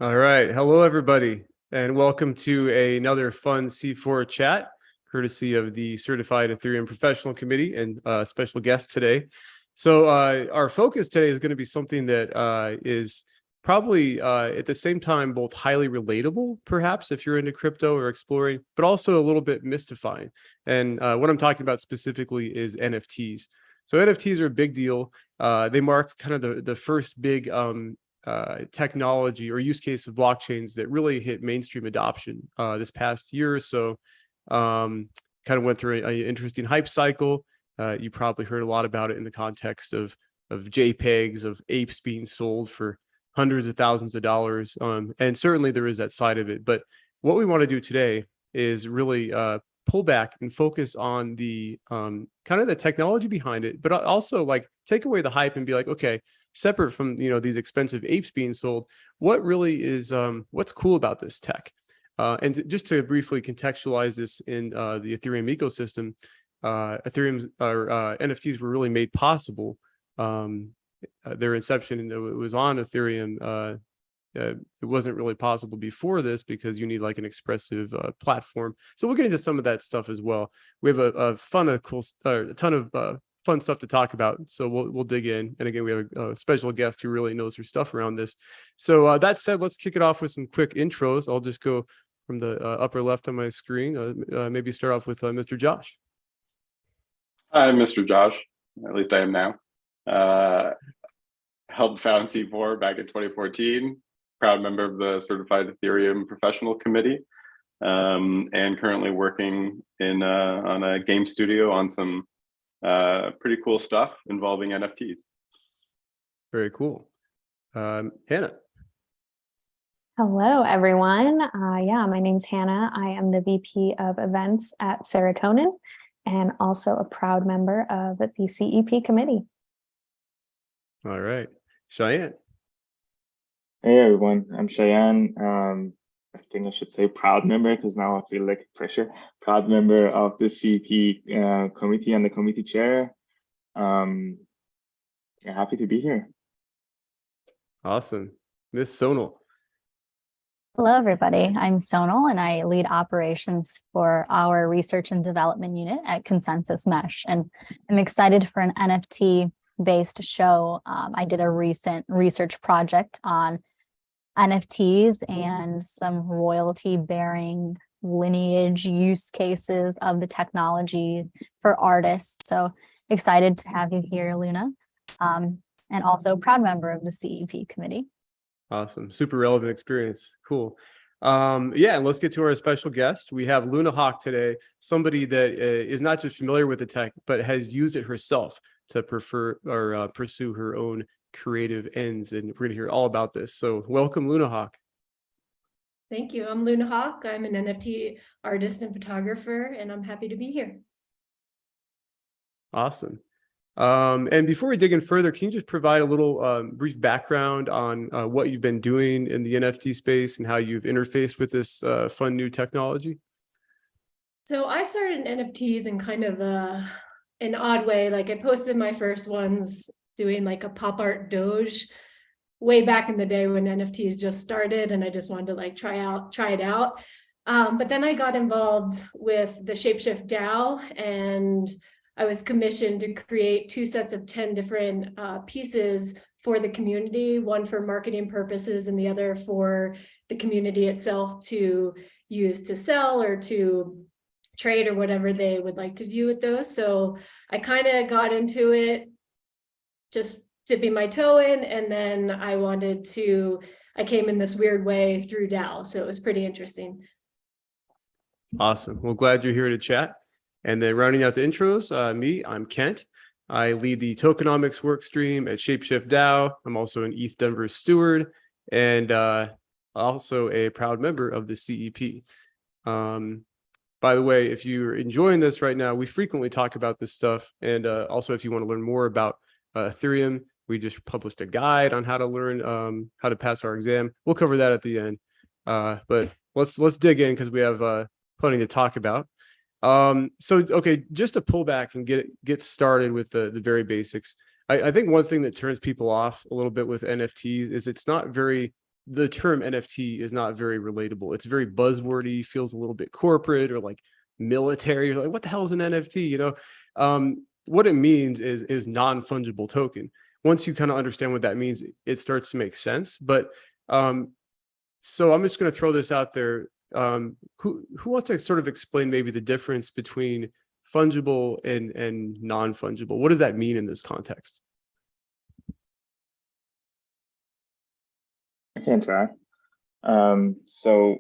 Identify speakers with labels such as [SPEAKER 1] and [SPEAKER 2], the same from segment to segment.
[SPEAKER 1] All right. Hello, everybody, and welcome to another fun C4 chat, courtesy of the Certified Ethereum Professional Committee and special guest today. So our focus today is going to be something that is probably at the same time both highly relatable, perhaps, if you're into crypto or exploring, but also a little bit mystifying. And what I'm talking about specifically is NFTs. So NFTs are a big deal. They mark kind of the first big technology or use case of blockchains that really hit mainstream adoption this past year or so. Kind of went through an interesting hype cycle. You probably heard a lot about it in the context of JPEGs, of apes being sold for hundreds of thousands of dollars. And certainly there is that side of it. But what we want to do today is really pull back and focus on the kind of the technology behind it, but also like take away the hype and be like, okay, separate from these expensive apes being sold, what really is what's cool about this tech? And just to briefly contextualize this in the Ethereum ecosystem, Ethereum or NFTs were really made possible. Their inception, it was on Ethereum. It wasn't really possible before this because you need like an expressive platform. So we'll get into some of that stuff as well. We have a ton of fun stuff to talk about. So we'll dig in. And again, we have a special guest who really knows her stuff around this. So that said, let's kick it off with some quick intros. I'll just go from the upper left on my screen. Maybe start off with Mr. Josh.
[SPEAKER 2] Hi, Mr. Josh. At least I am now. Helped found C4 back in 2014. Proud member of the Certified Ethereum Professional Committee, and currently working on a game studio on some pretty cool stuff involving NFTs.
[SPEAKER 1] Very cool. Hannah.
[SPEAKER 3] Hello, everyone. My name's Hannah. I am the VP of Events at Serotonin and also a proud member of the CEP Committee.
[SPEAKER 1] All right. Cheyenne.
[SPEAKER 4] Hey, everyone. I'm Cheyenne. I think I should say proud member because now I feel like pressure. Proud member of the CEP committee and the committee chair. Happy to be here.
[SPEAKER 1] Awesome. Miss Sonal.
[SPEAKER 5] Hello, everybody. I'm Sonal, and I lead operations for our research and development unit at Consensus Mesh. And I'm excited for an NFT-based show. I did a recent research project on NFTs and some royalty-bearing lineage use cases of the technology for artists. So excited to have you here, Luna, and also proud member of the CEP committee.
[SPEAKER 1] Awesome. Super relevant experience. Cool. And let's get to our special guest. We have Luna Hawk today, somebody that is not just familiar with the tech, but has used it herself to pursue her own creative ends. And we're going to hear all about this. So welcome, Luna Hawk.
[SPEAKER 6] Thank you. I'm Luna Hawk. I'm an NFT artist and photographer, and I'm happy to be here.
[SPEAKER 1] Awesome. And before we dig in further, can you just provide a little brief background on what you've been doing in the NFT space and how you've interfaced with this fun new technology?
[SPEAKER 6] So I started in NFTs in kind of an odd way. Like I posted my first ones doing like a pop art Doge way back in the day when NFTs just started, and I just wanted to like try it out. But then I got involved with the Shapeshift DAO, and I was commissioned to create 2 sets of 10 different pieces for the community, one for marketing purposes and the other for the community itself to use to sell or to trade or whatever they would like to do with those. So I kind of got into it, just dipping my toe in, and then I came in this weird way through DAO. So it was pretty interesting.
[SPEAKER 1] Awesome. Well, glad you're here to chat. And then rounding out the intros, I'm Kent. I lead the tokenomics work stream at Shapeshift DAO. I'm also an ETH Denver steward and also a proud member of the CEP. By the way, if you're enjoying this right now, we frequently talk about this stuff. And also, if you want to learn more about Ethereum, we just published a guide on how to learn how to pass our exam. We'll cover that at the end. But let's dig in because we have plenty to talk about. Okay, just to pull back and get started with the very basics. I think one thing that turns people off a little bit with NFTs is it's not very the term NFT is not very relatable. It's very buzzwordy, feels a little bit corporate or like military. You're like, what the hell is an NFT? What it means is non-fungible token. Once you kind of understand what that means, it starts to make sense. But so I'm just going to throw this out there. Who wants to sort of explain maybe the difference between fungible and non-fungible? What does that mean in this context?
[SPEAKER 4] I can try. So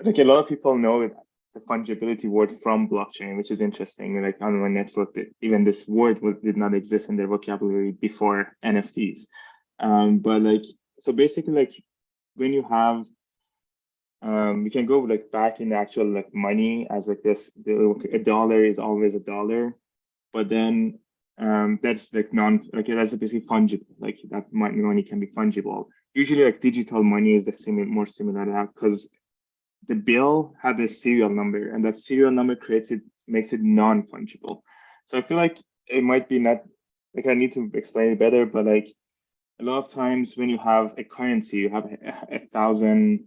[SPEAKER 4] like a lot of people know the fungibility word from blockchain, which is interesting. Like on my network, even this word did not exist in their vocabulary before NFTs. But like, so basically, like when you have, we can go like back in the actual like money as like this, a dollar is always a dollar, but then that's like that's basically fungible. Like that money can be fungible. Usually, like digital money is more similar to that because the bill had a serial number, and that serial number makes it non-fungible. So I feel like it might be not like I need to explain it better, but like a lot of times when you have a currency, you have 1,000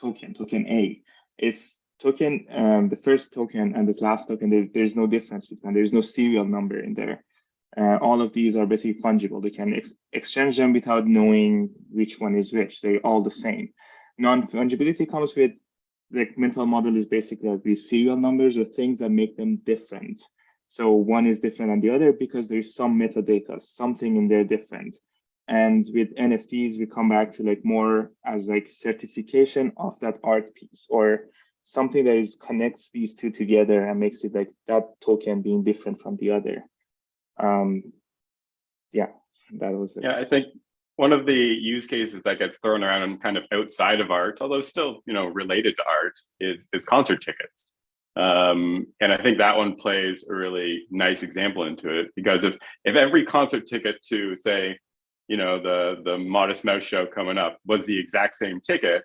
[SPEAKER 4] token A. If token the first token and the last token, there's no difference between. There's no serial number in there. All of these are basically fungible. They can exchange them without knowing which one is which. They're all the same. Non-fungibility comes with the mental model is basically like these serial numbers or things that make them different. So one is different than the other because there's some metadata, something in there different. And with NFTs, we come back to like more as like certification of that art piece or something that connects these two together and makes it like that token being different from the other. Yeah, that was it.
[SPEAKER 2] Yeah, I think one of the use cases that gets thrown around and kind of outside of art, although still, related to art, is concert tickets. And I think that one plays a really nice example into it, because if every concert ticket to say, the Modest Mouse show coming up was the exact same ticket,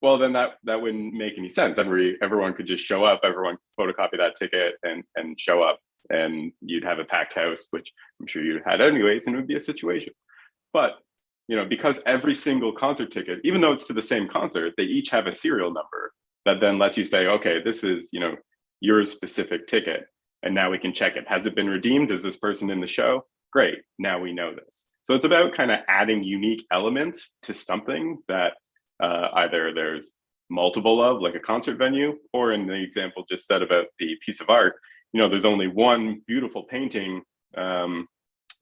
[SPEAKER 2] well, then that wouldn't make any sense. Everyone could just show up, everyone could photocopy that ticket and show up, and you'd have a packed house, which I'm sure you had anyways, and it would be a situation. But because every single concert ticket, even though it's to the same concert, they each have a serial number that then lets you say, okay, this is your specific ticket, and now we can check it. Has it been redeemed? Is this person in the show? Great, now we know this. So it's about kind of adding unique elements to something that either there's multiple of, like a concert venue, or in the example just said about the piece of art, there's only one beautiful painting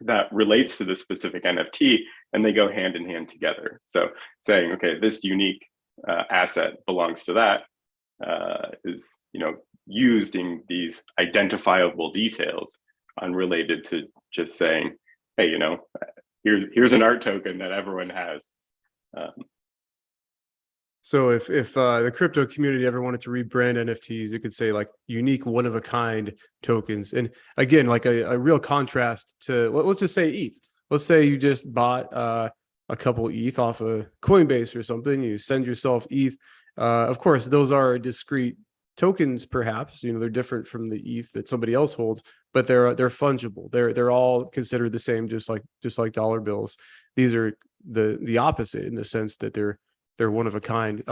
[SPEAKER 2] that relates to this specific NFT, and they go hand in hand together. So saying, okay, this unique asset belongs to that is used in these identifiable details, unrelated to just saying, hey, here's an art token that everyone has.
[SPEAKER 1] So if the crypto community ever wanted to rebrand NFTs, it could say like unique one of a kind tokens. And again, like a real contrast to, let's just say ETH. Let's say you just bought a couple ETH off of Coinbase or something. You send yourself ETH. Of course, those are discrete tokens, perhaps. They're different from the ETH that somebody else holds, but they're fungible. They're all considered the same, just like dollar bills. These are the opposite in the sense that they're one of a kind.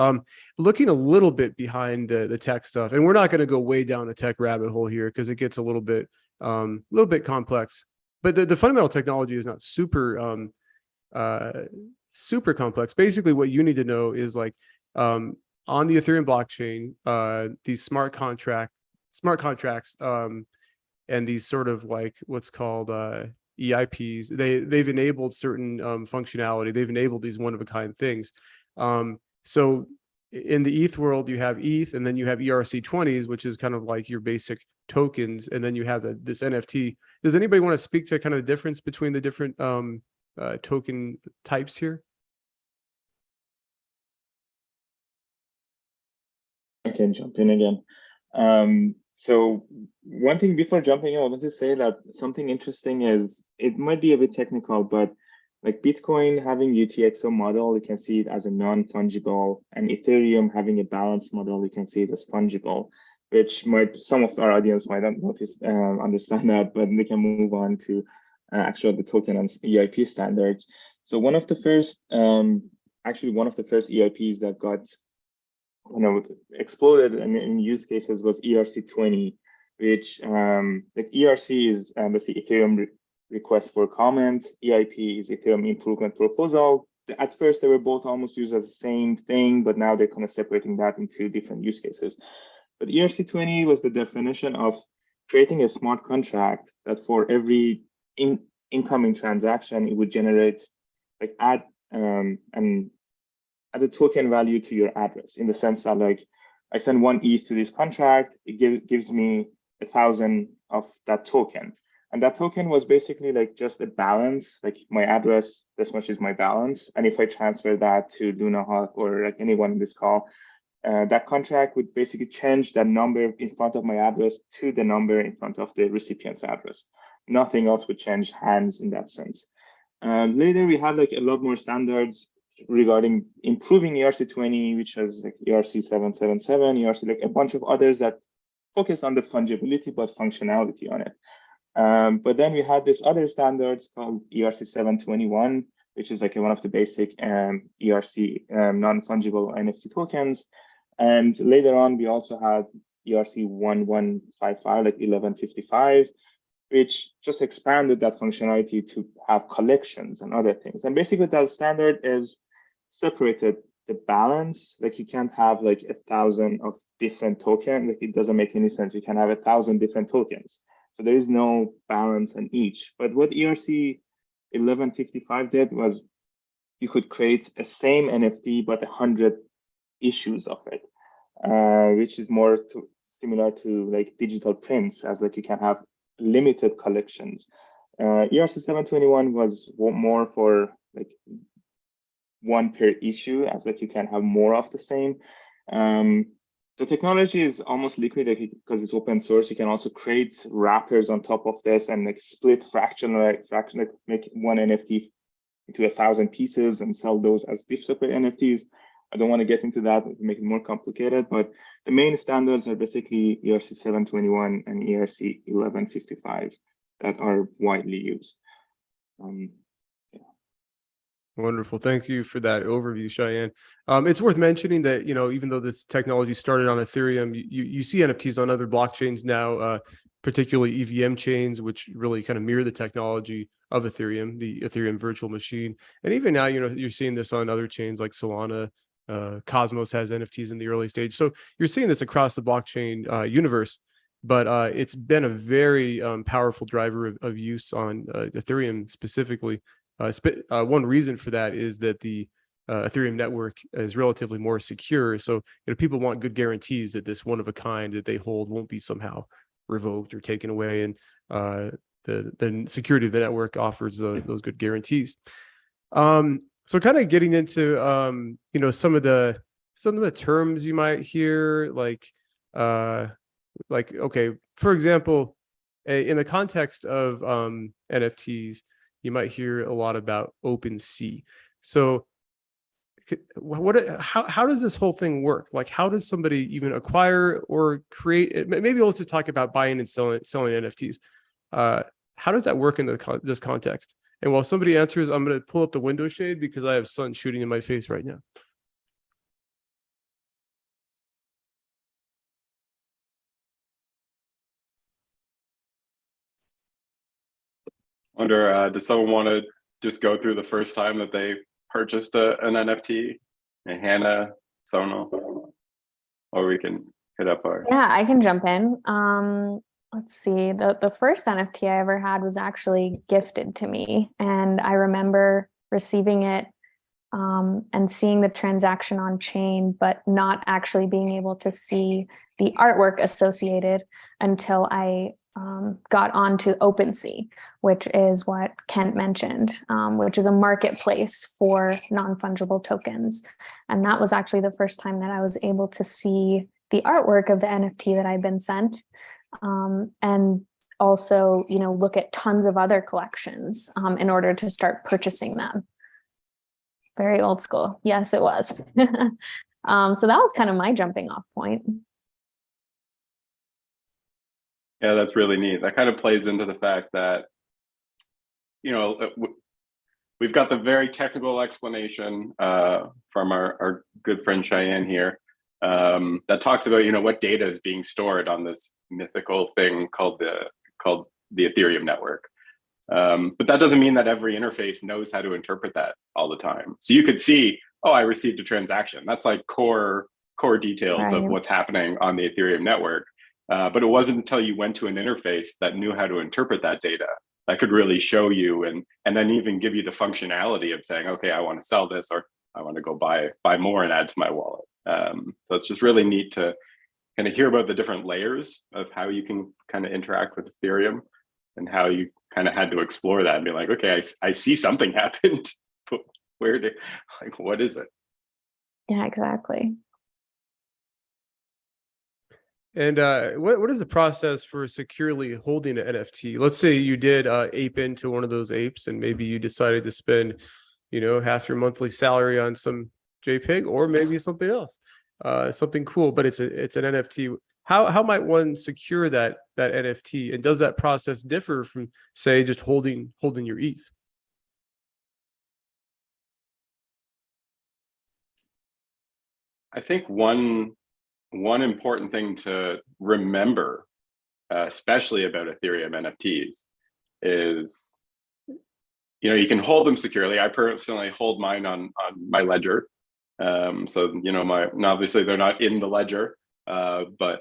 [SPEAKER 1] Looking a little bit behind the tech stuff, and we're not going to go way down the tech rabbit hole here because it gets a little bit complex. But the fundamental technology is not super complex. Basically, what you need to know is like on the Ethereum blockchain, these smart contracts, and these sort of like what's called EIPs. They've enabled certain functionality. They've enabled these one of a kind things. So in the ETH world, you have ETH, and then you have ERC20s, which is kind of like your basic tokens, and then you have this NFT. Does anybody want to speak to kind of the difference between the different token types here?
[SPEAKER 4] I can jump in again. So one thing before jumping in, I wanted to say that something interesting is, it might be a bit technical, but like Bitcoin having UTXO model, you can see it as a non-fungible, and Ethereum having a balanced model, you can see it as fungible, which some of our audience might not understand that, but they can move on to actually the token and EIP standards. So one of the first, actually one of the first EIPs that got exploded in use cases was ERC20, which like ERC is basically Ethereum request for comment. EIP is Ethereum improvement proposal. At first, they were both almost used as the same thing, but now they're kind of separating that into different use cases. But ERC20 was the definition of creating a smart contract that for every incoming transaction, it would generate, like add a token value to your address, in the sense that like I send 1 ETH to this contract, it gives me 1,000 of that token. And that token was basically like just a balance, like my address, this much is my balance. And if I transfer that to Luna Hawk or like anyone in this call, that contract would basically change that number in front of my address to the number in front of the recipient's address. Nothing else would change hands in that sense. Later, we had like a lot more standards regarding improving ERC20, which has like ERC777, ERC, like a bunch of others that focus on the fungibility but functionality on it. But then we had this other standards called ERC721, which is like one of the basic ERC non-fungible NFT tokens. And later on, we also had ERC1155, like 1155, which just expanded that functionality to have collections and other things. And basically that standard is separated the balance, like you can't have like 1,000 of different tokens, like it doesn't make any sense. You can have 1,000 different tokens. So there is no balance in each. But what ERC 1155 did was you could create a same NFT, but 100 issues of it, which is more similar to like digital prints, as like you can have limited collections. ERC 721 was more for like one per issue, as like you can have more of the same. The technology is almost liquid because it's open source. You can also create wrappers on top of this and like split fraction, like make one NFT into 1,000 pieces and sell those as separate NFTs. I don't want to get into that, make it more complicated, but the main standards are basically ERC 721 and ERC 1155 that are widely used.
[SPEAKER 1] Wonderful. Thank you for that overview, Cheyenne. It's worth mentioning that, even though this technology started on Ethereum, you see NFTs on other blockchains now, particularly EVM chains, which really kind of mirror the technology of Ethereum, the Ethereum virtual machine. And even now, you're seeing this on other chains like Solana. Cosmos has NFTs in the early stage. So you're seeing this across the blockchain universe, but it's been a very powerful driver of use on Ethereum specifically. One reason for that is that the Ethereum network is relatively more secure. So people want good guarantees that this one of a kind that they hold won't be somehow revoked or taken away. And the security of the network offers those good guarantees. So kind of getting into some of the terms you might hear, like okay, for example, in the context of NFTs, you might hear a lot about OpenSea. So how does this whole thing work? Like, how does somebody even acquire or create? Maybe let's just talk about buying and selling NFTs. How does that work in this context? And while somebody answers, I'm going to pull up the window shade because I have sun shooting in my face right now.
[SPEAKER 2] Does someone want to just go through the first time that they purchased an NFT? And Hannah, Sonal, or we can hit up our.
[SPEAKER 3] Yeah, I can jump in. Let's see. The first NFT I ever had was actually gifted to me, and I remember receiving it and seeing the transaction on chain, but not actually being able to see the artwork associated until I got onto OpenSea, which is what Kent mentioned, which is a marketplace for non-fungible tokens. And that was actually the first time that I was able to see the artwork of the NFT that I'd been sent. And also, look at tons of other collections in order to start purchasing them. Very old school. Yes, it was. So that was kind of my jumping off point.
[SPEAKER 2] Yeah, that's really neat. That kind of plays into the fact that, we've got the very technical explanation from our good friend Cheyenne here that talks about, what data is being stored on this mythical thing called the Ethereum network. But that doesn't mean that every interface knows how to interpret that all the time. So you could see, oh, I received a transaction. That's like core details of what's happening on the Ethereum network. But it wasn't until you went to an interface that knew how to interpret that data that could really show you and then even give you the functionality of saying, okay, I want to sell this, or I want to go buy more and add to my wallet. So it's just really neat to kind of hear about the different layers of how you can kind of interact with Ethereum and how you kind of had to explore that and be like, okay, I see something happened. But what is it?
[SPEAKER 3] Yeah, exactly.
[SPEAKER 1] And what is the process for securely holding an NFT? Let's say you did ape into one of those apes, and maybe you decided to spend, half your monthly salary on some JPEG, or maybe something else, something cool. But it's an NFT. How might one secure that NFT? And does that process differ from, say, just holding your ETH?
[SPEAKER 2] I think one important thing to remember, especially about Ethereum NFTs, is you can hold them securely. I personally hold mine on my ledger, so obviously they're not in the ledger, but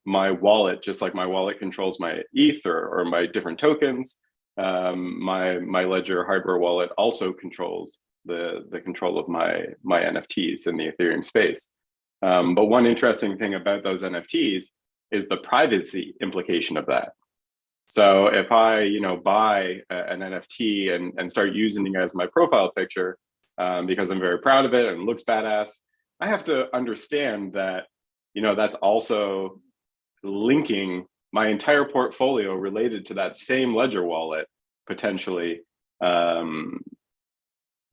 [SPEAKER 2] my wallet, just like my wallet controls my ETH or my different tokens, my ledger hardware wallet also controls the control of my NFTs in the Ethereum space. But one interesting thing about those NFTs is the privacy implication of that. So if I, buy an NFT and start using it as my profile picture because I'm very proud of it and it looks badass, I have to understand that, that's also linking my entire portfolio related to that same ledger wallet potentially.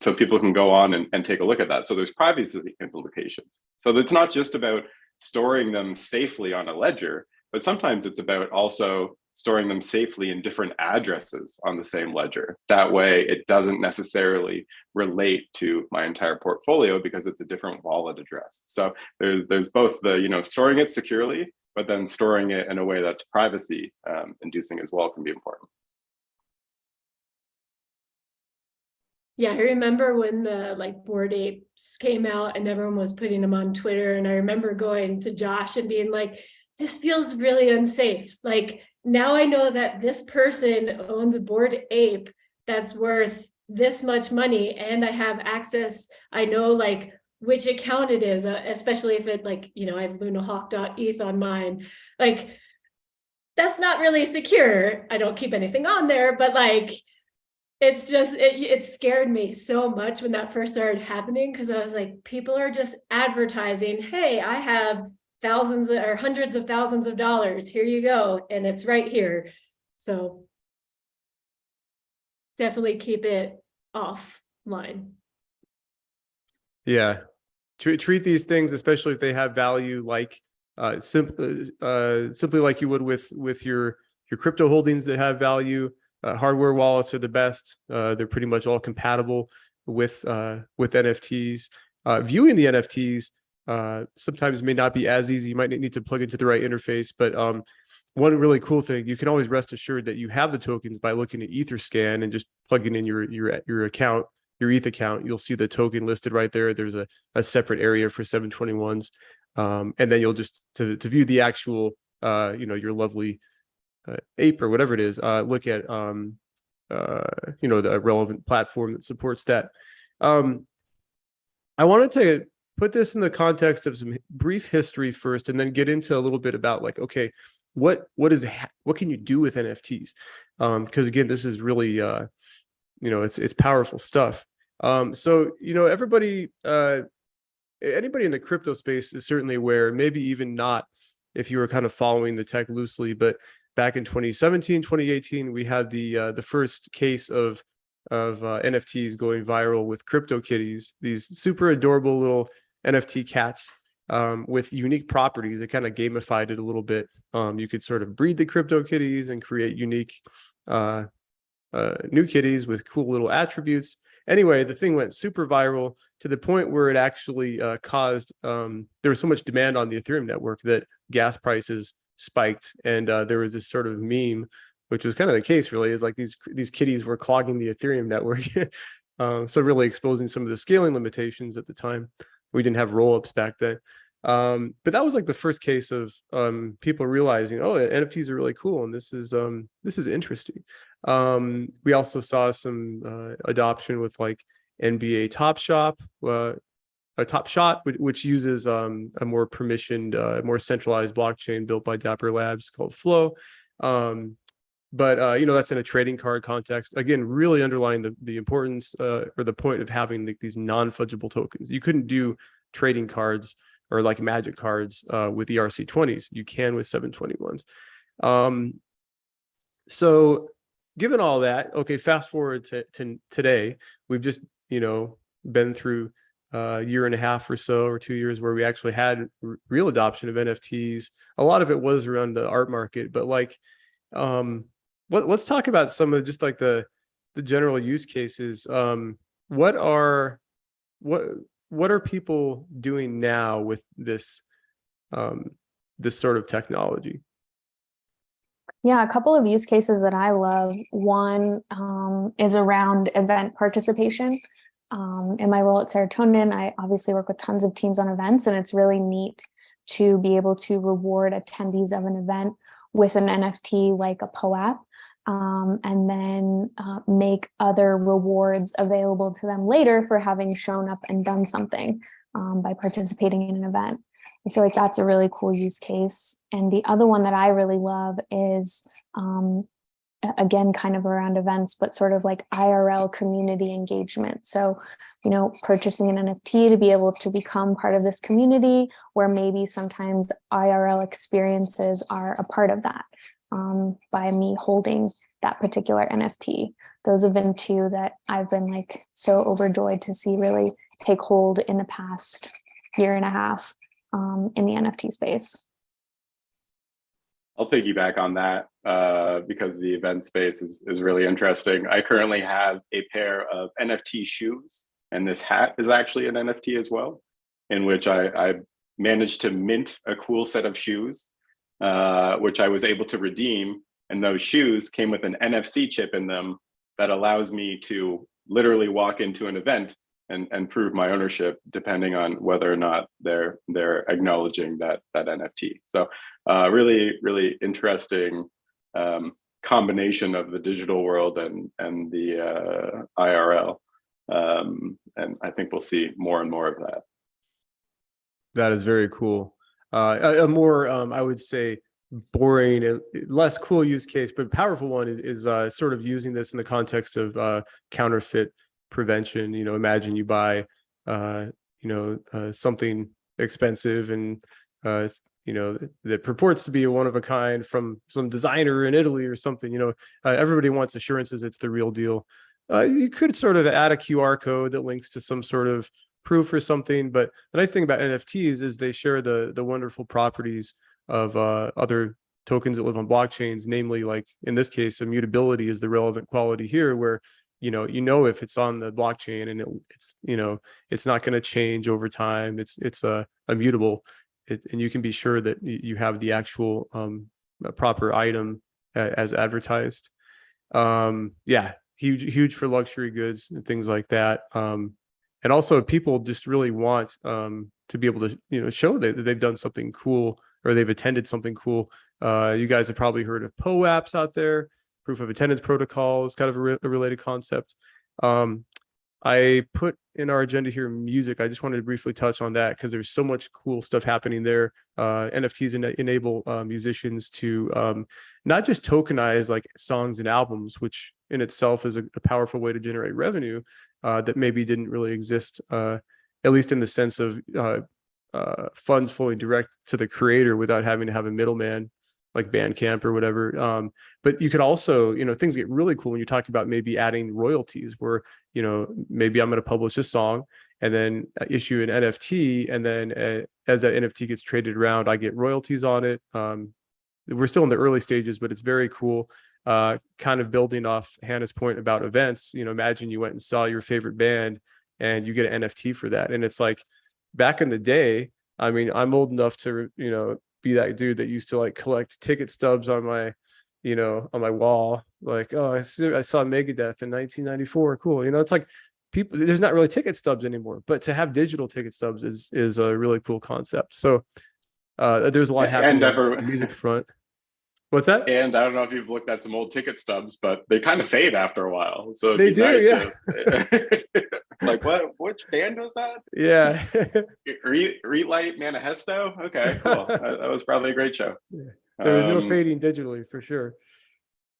[SPEAKER 2] So people can go on and take a look at that. So there's privacy implications. So it's not just about storing them safely on a ledger, but sometimes it's about also storing them safely in different addresses on the same ledger. That way it doesn't necessarily relate to my entire portfolio because it's a different wallet address. So there's both the, storing it securely, but then storing it in a way that's privacy inducing as well can be important.
[SPEAKER 6] Yeah, I remember when the Bored Apes came out and everyone was putting them on Twitter, and I remember going to Josh and being like, this feels really unsafe. Now I know that this person owns a Bored Ape that's worth this much money, and I have access. I know which account it is, especially if it I have lunahawk.eth on mine. That's not really secure. I don't keep anything on there, but it's just, it scared me so much when that first started happening, because I was like, people are just advertising, hey, I have thousands or hundreds of thousands of dollars. Here you go. And it's right here. So definitely keep it offline.
[SPEAKER 1] Yeah. Treat these things, especially if they have value, simply like you would with your crypto holdings that have value. Hardware wallets are the best. They're pretty much all compatible with NFTs. Viewing the NFTs sometimes may not be as easy. You might need to plug into the right interface. But one really cool thing, you can always rest assured that you have the tokens by looking at Etherscan and just plugging in your account, your ETH account. You'll see the token listed right there. There's a separate area for 721s, and then you'll just to view the actual your lovely ape or whatever it is, look at the relevant platform that supports that. I wanted to put this in the context of some brief history first, and then get into a little bit about okay, what can you do with NFTs? Because again, this is really it's powerful stuff. So everybody, anybody in the crypto space is certainly aware, maybe even not if you were kind of following the tech loosely, but back in 2017, 2018, we had the first case of NFTs going viral with CryptoKitties, these super adorable little NFT cats with unique properties. It kind of gamified it a little bit. You could sort of breed the CryptoKitties and create unique new kitties with cool little attributes. anyway, the thing went super viral to the point where it actually caused there was so much demand on the Ethereum network that gas prices spiked, and there was this sort of meme, which was kind of the case really, is like these kitties were clogging the Ethereum network. So really exposing some of the scaling limitations at the time. We didn't have rollups back then. But that was like the first case of people realizing, oh, NFTs are really cool, and this is interesting. We also saw some adoption with like NBA Top Shot, which uses a more permissioned, more centralized blockchain built by Dapper Labs called Flow. But that's in a trading card context. Again, really underlying the importance or the point of having like these non-fungible tokens. You couldn't do trading cards or like magic cards with ERC20s. You can with 721s. So given all that, okay, fast forward to today, we've just, been through a year and a half or so, or 2 years, where we actually had real adoption of NFTs. A lot of it was around the art market, but like, let's talk about some of just like the general use cases. What are people doing now with this sort of technology?
[SPEAKER 3] Yeah, a couple of use cases that I love. One is around event participation. In my role at Serotonin, I obviously work with tons of teams on events, and it's really neat to be able to reward attendees of an event with an NFT like a POAP, and then make other rewards available to them later for having shown up and done something by participating in an event. I feel like that's a really cool use case. And the other one that I really love is, again, kind of around events, but sort of like IRL community engagement. So, purchasing an NFT to be able to become part of this community, where maybe sometimes IRL experiences are a part of that by me holding that particular NFT. Those have been two that I've been like so overjoyed to see really take hold in the past year and a half in the NFT space.
[SPEAKER 2] I'll piggyback on that because the event space is really interesting. I currently have a pair of NFT shoes, and this hat is actually an NFT as well, in which I managed to mint a cool set of shoes, which I was able to redeem. And those shoes came with an NFC chip in them that allows me to literally walk into an event and prove my ownership, depending on whether or not they're acknowledging that NFT. So really, really interesting combination of the digital world and the IRL. And I think we'll see more and more of that.
[SPEAKER 1] That is very cool. A more, I would say, boring and less cool use case, but powerful one is sort of using this in the context of counterfeit prevention. Imagine you buy something expensive and that purports to be a one of a kind from some designer in Italy or something. Everybody wants assurances it's the real deal. You could sort of add a QR code that links to some sort of proof or something, but the nice thing about NFTs is they share the wonderful properties of other tokens that live on blockchains, namely, like in this case, immutability is the relevant quality here, where if it's on the blockchain and it's not going to change over time. It's immutable, and you can be sure that you have the actual proper item as advertised. Huge for luxury goods and things like that. And also people just really want to be able to show that they've done something cool or they've attended something cool. You guys have probably heard of POAPs out there. Proof of attendance protocol is kind of a related concept. I put in our agenda here music. I just wanted to briefly touch on that because there's so much cool stuff happening there. NFTs enable musicians to not just tokenize like songs and albums, which in itself is a powerful way to generate revenue that maybe didn't really exist, at least in the sense of funds flowing direct to the creator without having to have a middleman like Bandcamp or whatever. But you could also, things get really cool when you talk about maybe adding royalties where, maybe I'm going to publish a song and then issue an NFT. And then as that NFT gets traded around, I get royalties on it. We're still in the early stages, but it's very cool. kind of building off Hannah's point about events, imagine you went and saw your favorite band and you get an NFT for that. And it's like back in the day, I mean, I'm old enough to, be that dude that used to like collect ticket stubs on my, on my wall. Like, oh, I saw Megadeth in 1994. Cool. It's like people, there's not really ticket stubs anymore, but to have digital ticket stubs is a really cool concept. So there's a lot happening on the music front. What's that?
[SPEAKER 2] And I don't know if you've looked at some old ticket stubs, but they kind of fade after a while. So
[SPEAKER 1] They do, yeah.
[SPEAKER 2] It's like, which band was that?
[SPEAKER 1] Yeah.
[SPEAKER 2] Relight Manifesto? Okay, cool. That was probably a great show.
[SPEAKER 1] Yeah. There was no fading digitally for sure.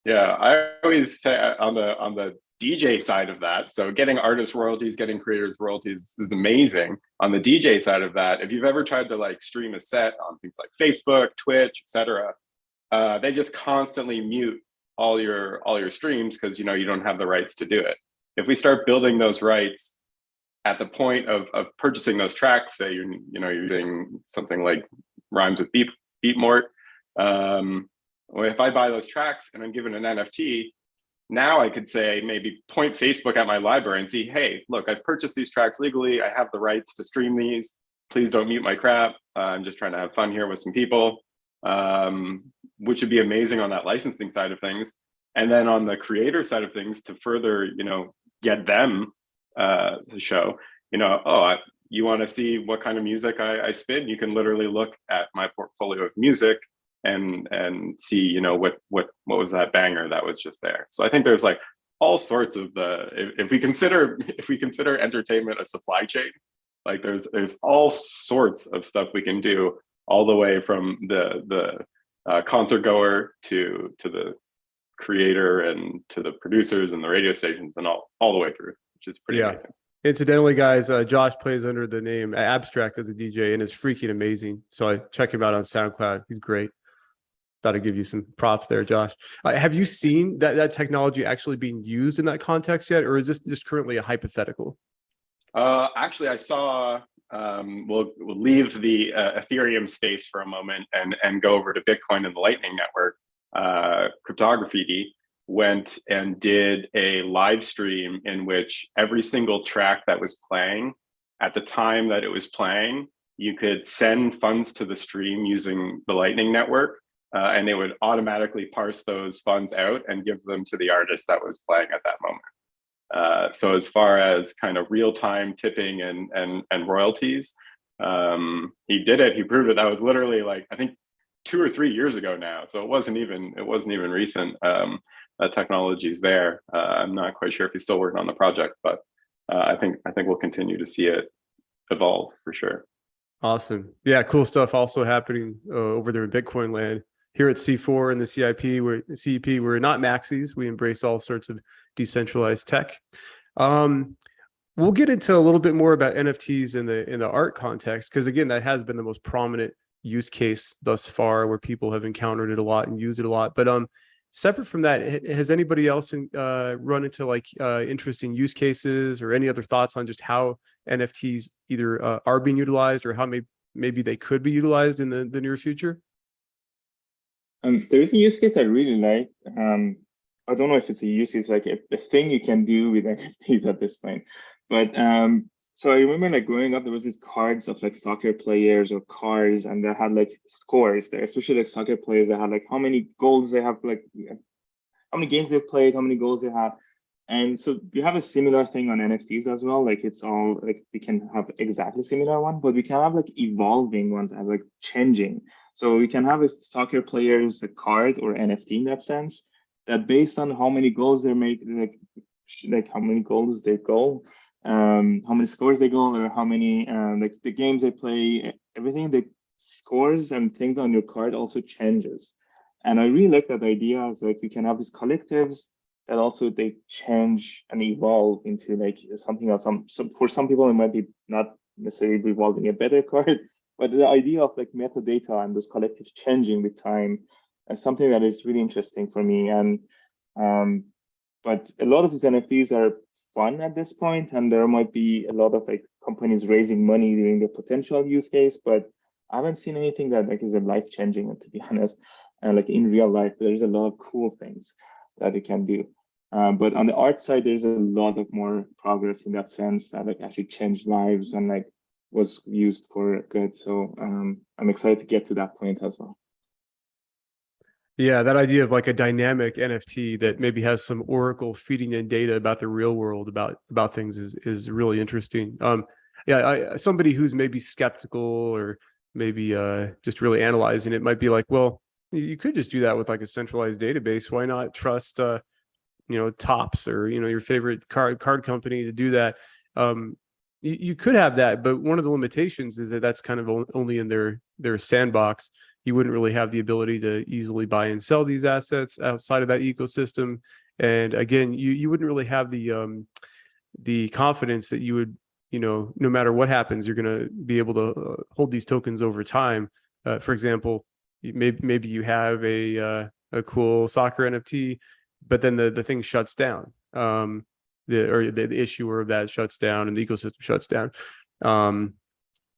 [SPEAKER 2] Yeah, I always say on the DJ side of that, so getting artist royalties, getting creators royalties is amazing. On the DJ side of that, if you've ever tried to like stream a set on things like Facebook, Twitch, etc., they just constantly mute all your streams because you don't have the rights to do it. If we start building those rights at the point of purchasing those tracks, say you're using something like rhymes with Beatmort, if I buy those tracks and I'm given an NFT, now I could say maybe point Facebook at my library and see, hey, look, I've purchased these tracks legally. I have the rights to stream these. Please don't mute my crap. I'm just trying to have fun here with some people. Which would be amazing on that licensing side of things. And then on the creator side of things, to further, get them to show, you want to see what kind of music I spin, you can literally look at my portfolio of music and see, what was that banger that was just there. So I think there's like all sorts of if we consider entertainment a supply chain, like there's all sorts of stuff we can do, all the way from the concert goer to the creator and to the producers and the radio stations and all the way through, which is pretty amazing.
[SPEAKER 1] Incidentally, guys, Josh plays under the name Abstract as a DJ and is freaking amazing. So I check him out on SoundCloud. He's great. Thought I'd give you some props there, Josh. Have you seen that technology actually being used in that context yet, or is this just currently a hypothetical?
[SPEAKER 2] Actually, I saw. We'll leave the Ethereum space for a moment and go over to Bitcoin and the Lightning Network. Cryptography went and did a live stream in which every single track that was playing at the time that it was playing, you could send funds to the stream using the Lightning Network, and it would automatically parse those funds out and give them to the artist that was playing at that moment. So as far as kind of real-time tipping and royalties, he did it. He proved it. That was literally like, I think 2 or 3 years ago now. So it wasn't even recent. That technology's there. I'm not quite sure if he's still working on the project, but I think we'll continue to see it evolve for sure.
[SPEAKER 1] Awesome. Yeah, cool stuff also happening over there in Bitcoin land. Here at C4 and the CEP, we're not maxis. We embrace all sorts of decentralized tech. We'll get into a little bit more about NFTs in the art context, because again, that has been the most prominent use case thus far, where people have encountered it a lot and used it a lot. But separate from that, has anybody else run into like interesting use cases or any other thoughts on just how NFTs either are being utilized or how maybe they could be utilized in the near future?
[SPEAKER 4] There's a use case I really like. I don't know if it's a use case, like a thing you can do with NFTs at this point. But so I remember like growing up, there was these cards of like soccer players or cars, and they had like scores there, especially like soccer players that had like how many goals they have, like how many games they've played, how many goals they have. And so we have a similar thing on NFTs as well. Like it's all like we can have exactly similar one, but we can have like evolving ones that have like changing. So we can have a soccer player's card or NFT in that sense, that based on how many goals they make, like how many goals they goal, how many scores they goal, or how many like the games they play, everything, the scores and things on your card also changes. And I really like that idea. Is like you can have these collectives that also they change and evolve into like something else. For some people, it might be not necessarily evolving a better card, but the idea of like metadata and those collectives changing with time is something that is really interesting for me. And but a lot of these NFTs are fun at this point, and there might be a lot of like companies raising money during the potential use case, but I haven't seen anything that like is a life changing. And to be honest, like in real life, there's a lot of cool things. that it can do. But on the art side, there's a lot of more progress in that sense that like actually changed lives and like was used for good. So I'm excited to get to that point as well.
[SPEAKER 1] Yeah, that idea of like a dynamic NFT that maybe has some oracle feeding in data about the real world about things is really interesting. Yeah, somebody who's maybe skeptical or maybe just really analyzing it might be like, well, you could just do that with like a centralized database. Why not trust Tops or your favorite card company to do that? You could have that, but one of the limitations is that that's kind of only in their sandbox. You wouldn't really have the ability to easily buy and sell these assets outside of that ecosystem. And again, you wouldn't really have the confidence that you would, no matter what happens, you're going to be able to hold these tokens over time. For example, maybe you have a cool soccer NFT, but then the thing shuts down. The issuer of that shuts down and the ecosystem shuts down.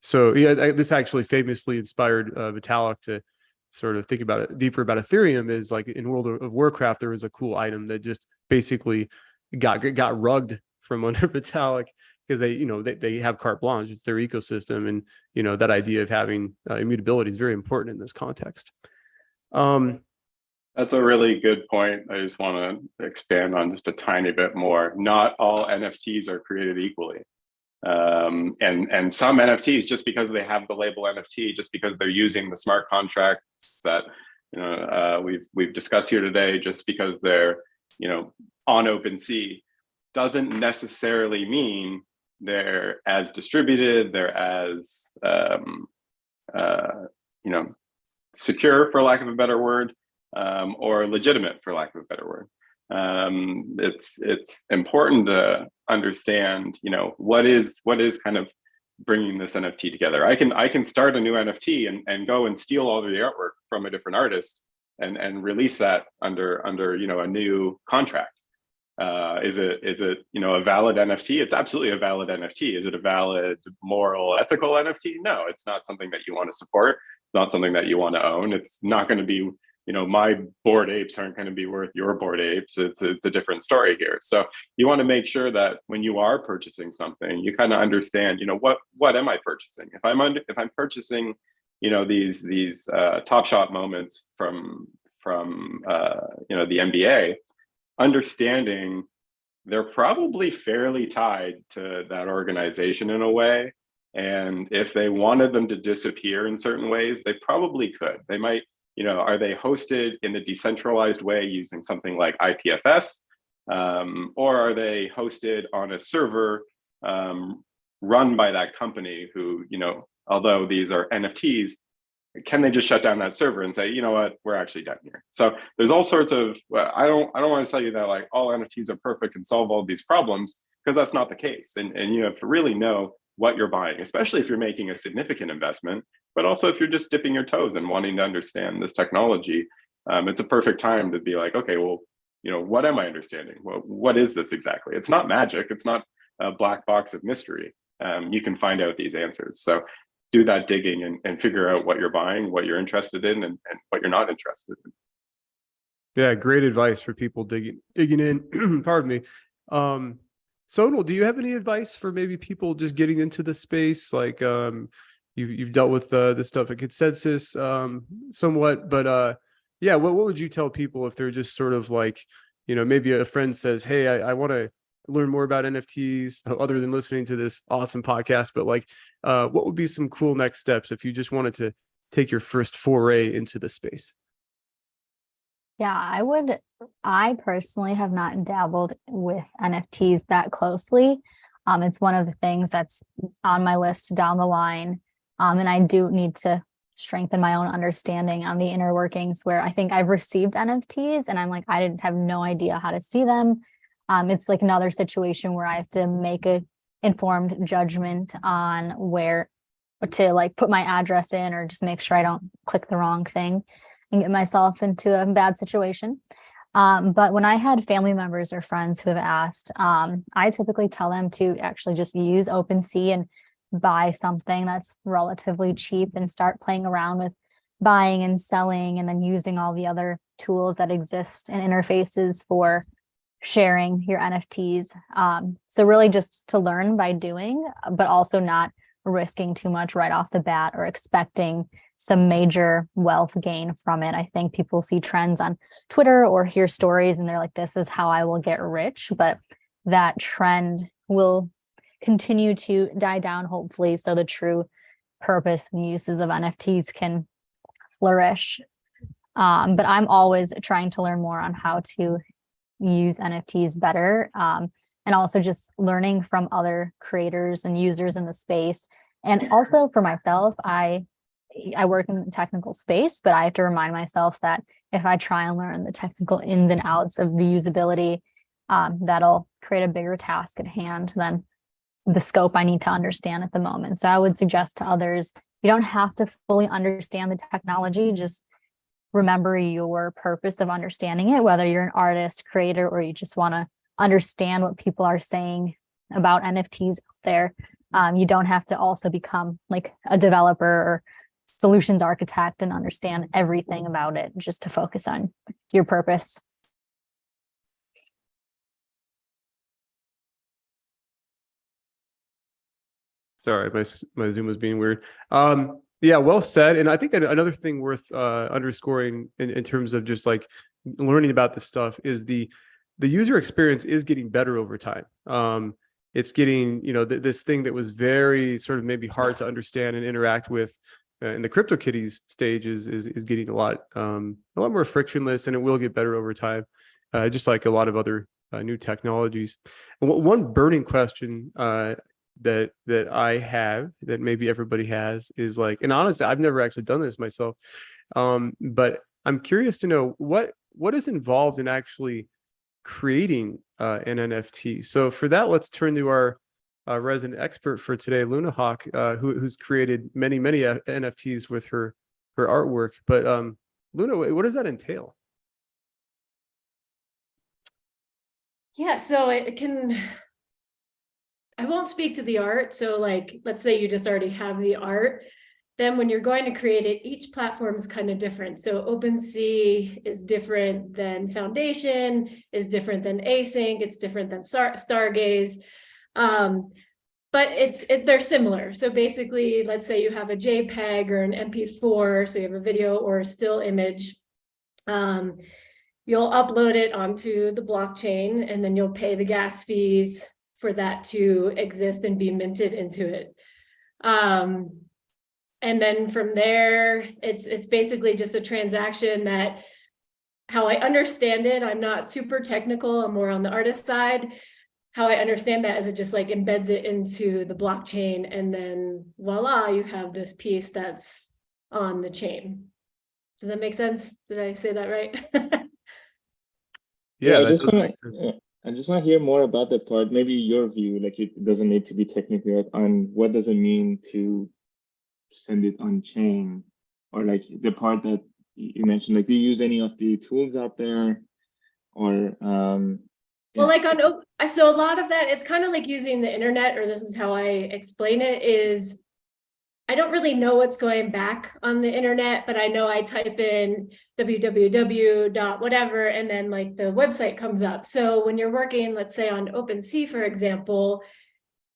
[SPEAKER 1] So yeah, this actually famously inspired Vitalik to sort of think about it deeper about Ethereum. Is like in World of Warcraft, there was a cool item that just basically got rugged from under Vitalik because they have carte blanche. It's their ecosystem, and that idea of having immutability is very important in this context.
[SPEAKER 2] That's a really good point. I just want to expand on just a tiny bit more. Not all NFTs are created equally. And some NFTs, just because they have the label NFT, just because they're using the smart contracts that we've discussed here today, just because they're on OpenSea, doesn't necessarily mean they're as distributed, they're as secure, for lack of a better word, or legitimate, for lack of a better word. It's important to understand, what is kind of bringing this NFT together. I can start a new NFT and go and steal all of the artwork from a different artist and release that under a new contract. Is it a valid NFT? It's absolutely a valid NFT. Is it a valid, moral, ethical NFT? No, it's not something that you want to support. It's not something that you want to own. It's not going to be, my Bored Apes aren't going to be worth your Bored Apes. It's a different story here. So you want to make sure that when you are purchasing something, you kind of understand, what am I purchasing? If I'm purchasing, these Top Shot moments from the NBA, understanding they're probably fairly tied to that organization in a way. And if they wanted them to disappear in certain ways, they probably could. They might, are they hosted in a decentralized way using something like IPFS? Or are they hosted on a server run by that company who, although these are NFTs, can they just shut down that server and say, we're actually done here? So there's all sorts of, I don't want to tell you that like all NFTs are perfect and solve all these problems, because that's not the case. And you have to really know what you're buying, especially if you're making a significant investment, but also if you're just dipping your toes and wanting to understand this technology. It's a perfect time to be like, okay, well, what am I understanding? Well, what is this exactly? It's not magic. It's not a black box of mystery. You can find out these answers. So do that digging and figure out what you're buying, what you're interested in, and what you're not interested in.
[SPEAKER 1] Yeah, great advice for people digging in. Pardon me. Sonal, do you have any advice for maybe people just getting into the space? Like you've dealt with this stuff at Consensus somewhat, but yeah, what would you tell people if they're just sort of like, maybe a friend says, hey, I want to learn more about NFTs other than listening to this awesome podcast, but like what would be some cool next steps if you just wanted to take your first foray into the space?
[SPEAKER 5] Yeah, I personally have not dabbled with NFTs that closely. It's one of the things that's on my list down the line. And I do need to strengthen my own understanding on the inner workings, where I think I've received NFTs and I'm like, I didn't have no idea how to see them. It's like another situation where I have to make a informed judgment on where to like put my address in, or just make sure I don't click the wrong thing and get myself into a bad situation. But when I had family members or friends who have asked, I typically tell them to actually just use OpenSea and buy something that's relatively cheap and start playing around with buying and selling, and then using all the other tools that exist and interfaces for sharing your NFTs. So really just to learn by doing, but also not risking too much right off the bat or expecting some major wealth gain from it. I think people see trends on Twitter or hear stories and they're like, this is how I will get rich, but that trend will continue to die down, hopefully, so the true purpose and uses of NFTs can flourish. But I'm always trying to learn more on how to use NFTs better, and also just learning from other creators and users in the space. And also for myself, I work in the technical space, but I have to remind myself that if I try and learn the technical ins and outs of the usability, that'll create a bigger task at hand than the scope I need to understand at the moment. So I would suggest to others, you don't have to fully understand the technology, just remember your purpose of understanding it, whether you're an artist, creator, or you just want to understand what people are saying about NFTs out there. You don't have to also become like a developer or solutions architect and understand everything about it, just to focus on your purpose.
[SPEAKER 1] Sorry, my Zoom was being weird. Yeah, well said. And I think another thing worth underscoring in terms of just like learning about this stuff is the user experience is getting better over time. It's getting, this thing that was very sort of maybe hard to understand and interact with in the CryptoKitties stage is getting a lot more frictionless, and it will get better over time, just like a lot of other new technologies. And one burning question that I have, that maybe everybody has, is like, and honestly, I've never actually done this myself, but I'm curious to know what is involved in actually creating an NFT. So for that, let's turn to our resident expert for today, Luna Hawk, who's created many NFTs with her artwork. But Luna, what does that entail?
[SPEAKER 6] Yeah, so I won't speak to the art. So like, let's say you just already have the art. Then when you're going to create it, each platform is kind of different. So OpenSea is different than Foundation, is different than Async, it's different than Stargaze. But they're similar. So basically, let's say you have a JPEG or an MP4, so you have a video or a still image. You'll upload it onto the blockchain, and then you'll pay the gas fees for that to exist and be minted into it. And then from there, it's basically just a transaction that, how I understand it, I'm not super technical, I'm more on the artist side. How I understand that is it just like embeds it into the blockchain, and then voila, you have this piece that's on the chain. Does that make sense? Did I say that right?
[SPEAKER 4] Yeah,
[SPEAKER 1] that does make sense.
[SPEAKER 4] I just want to hear more about that part. Maybe your view, like it doesn't need to be technical, on what does it mean to send it on chain, or like the part that you mentioned, like do you use any of the tools out there, or
[SPEAKER 6] Well, like so a lot of that, it's kind of like using the internet, or this is how I explain it, is I don't really know what's going back on the internet, but I know I type in www. whatever, and then like the website comes up. So when you're working, let's say on OpenSea, for example,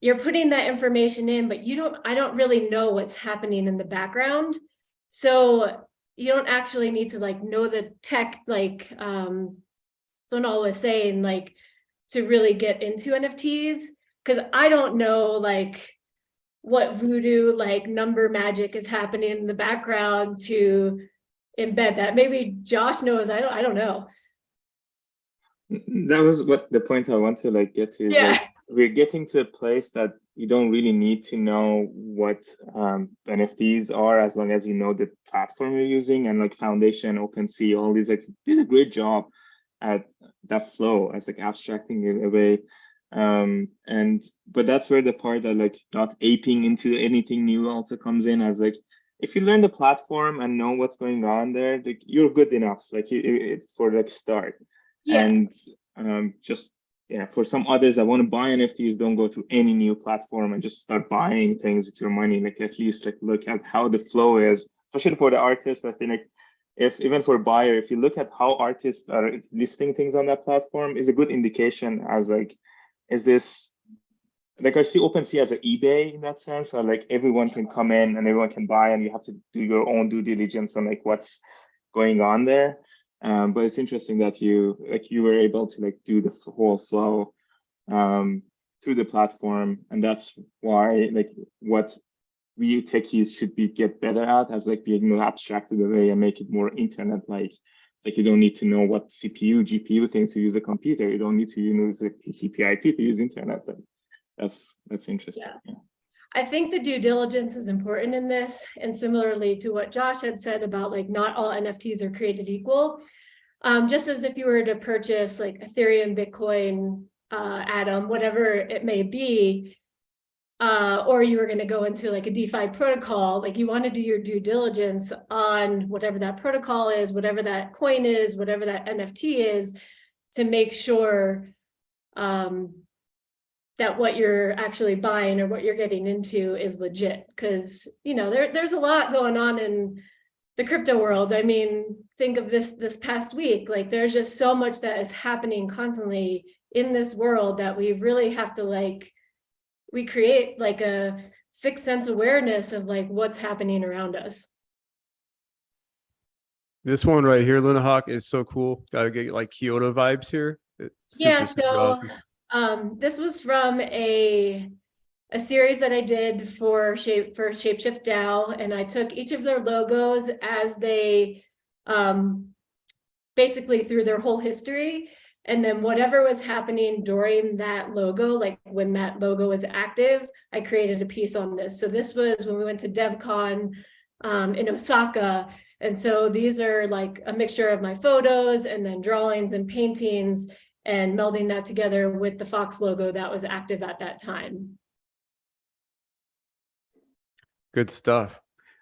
[SPEAKER 6] you're putting that information in, but I don't really know what's happening in the background. So you don't actually need to like know the tech, like Sonal was saying, like to really get into NFTs, because I don't know like what voodoo like number magic is happening in the background to embed that. Maybe Josh knows. I don't know.
[SPEAKER 4] That was what the point I want to like get to.
[SPEAKER 6] Yeah.
[SPEAKER 4] Like, we're getting to a place that you don't really need to know what NFTs are, as long as you know the platform you're using. And like Foundation, OpenSea, all these, like, did a great job at that flow, as like abstracting it away. But that's where the part that like not aping into anything new also comes in, as like, if you learn the platform and know what's going on there, like you're good enough. Like it's for like start.
[SPEAKER 6] Yeah.
[SPEAKER 4] And just, yeah, for some others that want to buy NFTs, don't go to any new platform and just start buying things with your money. Like at least like look at how the flow is, especially for the artists. I think like if even for buyer, if you look at how artists are listing things on that platform, is a good indication as like, is this, like I see OpenSea as an eBay in that sense, or like everyone can come in and everyone can buy, and you have to do your own due diligence on like what's going on there. But it's interesting that you were able to like do the whole flow through the platform, and that's why like what we techies should get better at, as like being more abstracted away and make it more internet like. Like you don't need to know what CPU, GPU things to use a computer. You don't need to use a TCP/IP to use internet. That's interesting.
[SPEAKER 6] Yeah. I think the due diligence is important in this, and similarly to what Josh had said about like not all NFTs are created equal. Just as if you were to purchase like Ethereum, Bitcoin, Atom, whatever it may be, or you were going to go into like a DeFi protocol, like you want to do your due diligence on whatever that protocol is, whatever that coin is, whatever that NFT is, to make sure that what you're actually buying or what you're getting into is legit. Because, you know, there's a lot going on in the crypto world. I mean, think of this past week, like there's just so much that is happening constantly in this world that we really have to like, we create like a sixth sense awareness of like what's happening around us.
[SPEAKER 1] This one right here, Luna Hawk, is so cool. Gotta get like Kyoto vibes here. It's super, super awesome.
[SPEAKER 6] This was from a series that I did for Shapeshift DAO, and I took each of their logos as they basically through their whole history, and then whatever was happening during that logo, like when that logo was active, I created a piece on this. So this was when we went to DevCon in Osaka, and so these are like a mixture of my photos and then drawings and paintings, and melding that together with the Fox logo that was active at that time.
[SPEAKER 1] Good stuff.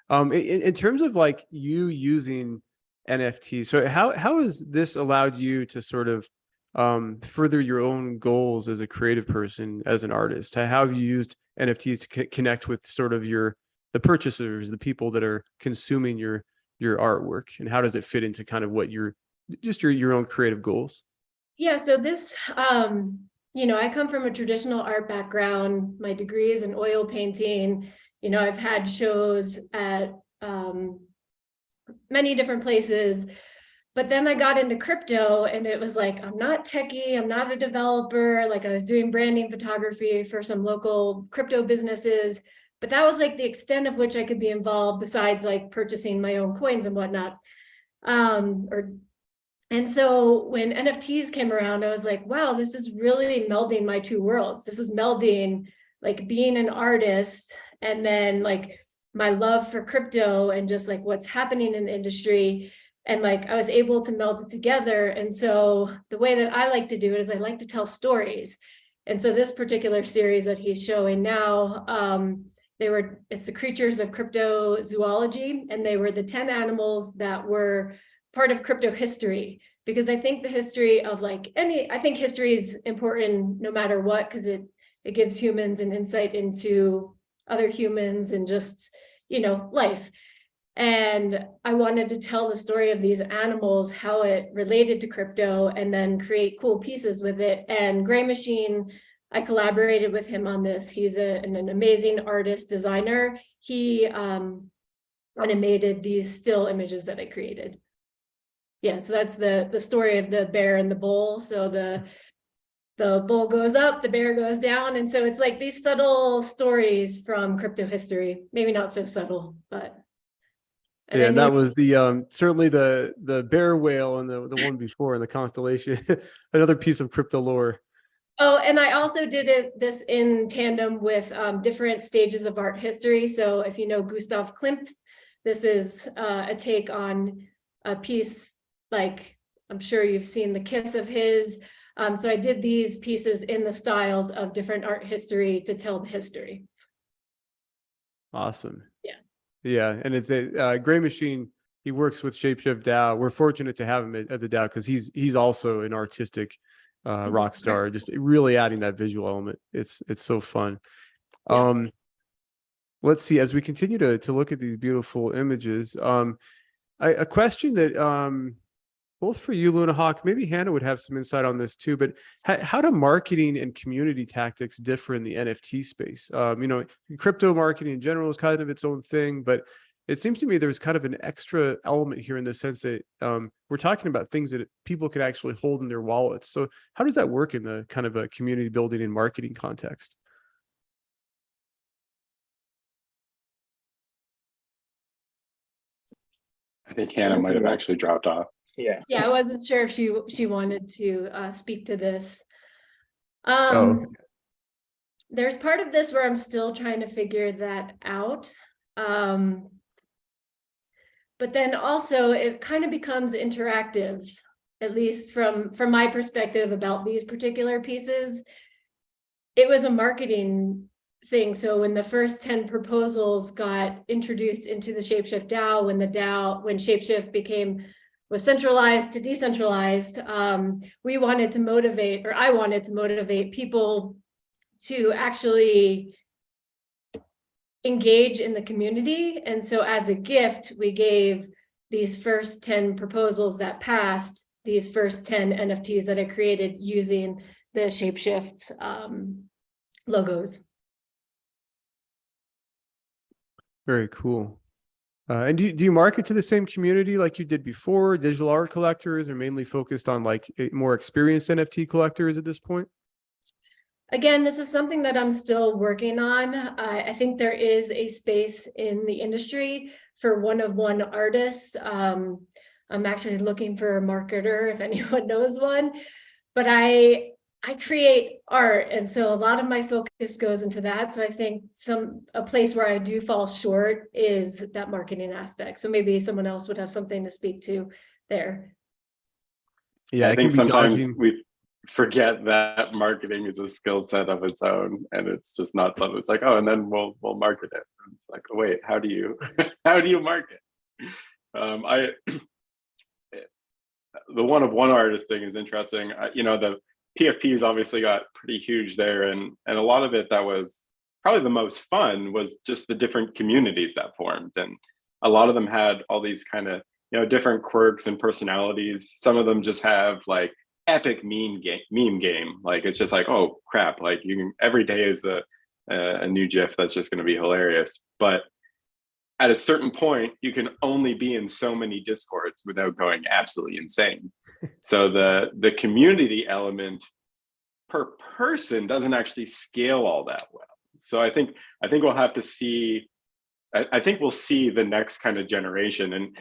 [SPEAKER 1] In terms of like you using NFTs, so how has this allowed you to sort of further your own goals as a creative person, as an artist? How have you used NFTs to connect with sort of the purchasers, the people that are consuming your artwork, and how does it fit into kind of what your own creative goals?
[SPEAKER 6] Yeah, so this, you know, I come from a traditional art background. My degree is in oil painting. You know, I've had shows at many different places, but then I got into crypto, and it was like, I'm not techie, I'm not a developer. Like I was doing branding photography for some local crypto businesses, but that was like the extent of which I could be involved, besides like purchasing my own coins and whatnot. And so when NFTs came around, I was like, wow, this is really melding my two worlds. This is melding like being an artist and then like my love for crypto and just like what's happening in the industry. And like I was able to meld it together. And so the way that I like to do it is I like to tell stories. And so this particular series that he's showing now, it's the creatures of cryptozoology, and they were the 10 animals that were part of crypto history, because I think the history of like I think history is important no matter what, because it gives humans an insight into other humans and just, you know, life. And I wanted to tell the story of these animals, how it related to crypto, and then create cool pieces with it. And Gray Machine, I collaborated with him on this. He's an amazing artist, designer. He animated these still images that I created. Yeah, so that's the story of the bear and the bull. So the bull goes up, the bear goes down. And so it's like these subtle stories from crypto history, maybe not so subtle, but.
[SPEAKER 1] Yeah, that was the certainly the bear whale and the one before in the constellation, another piece of crypto lore.
[SPEAKER 6] Oh, and I also did this in tandem with different stages of art history. So if you know Gustav Klimt, this is a take on a piece, like I'm sure you've seen the Kiss of his. So I did these pieces in the styles of different art history to tell the history.
[SPEAKER 1] Awesome.
[SPEAKER 6] Yeah.
[SPEAKER 1] Yeah, and it's a Gray Machine. He works with Shapeshift DAO. We're fortunate to have him at the DAO because he's also an artistic rock star, just really adding that visual element. It's so fun. Yeah. Let's see, as we continue to look at these beautiful images, A question that both for you, Luna Hawk, maybe Hannah would have some insight on this too, but how do marketing and community tactics differ in the NFT space? Crypto marketing in general is kind of its own thing, but it seems to me there's kind of an extra element here in the sense that we're talking about things that people could actually hold in their wallets. So how does that work in the kind of a community building and marketing context?
[SPEAKER 2] I think Hannah might have actually dropped off.
[SPEAKER 4] Yeah.
[SPEAKER 6] Yeah, I wasn't sure if she wanted to speak to this. There's part of this where I'm still trying to figure that out. But then also it kind of becomes interactive, at least from my perspective about these particular pieces. It was a marketing thing. So when the first 10 proposals got introduced into the Shapeshift DAO, when Shapeshift was centralized to decentralized, I wanted to motivate people to actually engage in the community. And so as a gift, we gave these first 10 proposals that passed, these first 10 NFTs that I created using the Shapeshift logos.
[SPEAKER 1] Very cool. And do you market to the same community like you did before? Digital art collectors are mainly focused on like more experienced NFT collectors at this point?
[SPEAKER 6] Again, this is something that I'm still working on. I think there is a space in the industry for one-of-one artists. I'm actually looking for a marketer if anyone knows one, but I create art, and so a lot of my focus goes into that. So I think a place where I do fall short is that marketing aspect. So maybe someone else would have something to speak to there.
[SPEAKER 1] Yeah,
[SPEAKER 2] I think sometimes we forget that marketing is a skill set of its own, and it's just not something. It's like, oh, and then we'll market it. And it's like, oh, wait, how do you market? The one-of-one artist thing is interesting. The PFPs obviously got pretty huge there, and a lot of it that was probably the most fun was just the different communities that formed, and a lot of them had all these kind of different quirks and personalities. Some of them just have like epic meme game. Like it's just like, oh crap, like every day is a new GIF that's just going to be hilarious. But at a certain point, you can only be in so many Discords without going absolutely insane. So the community element per person doesn't actually scale all that well. So I think we'll have to see. I think we'll see the next kind of generation. And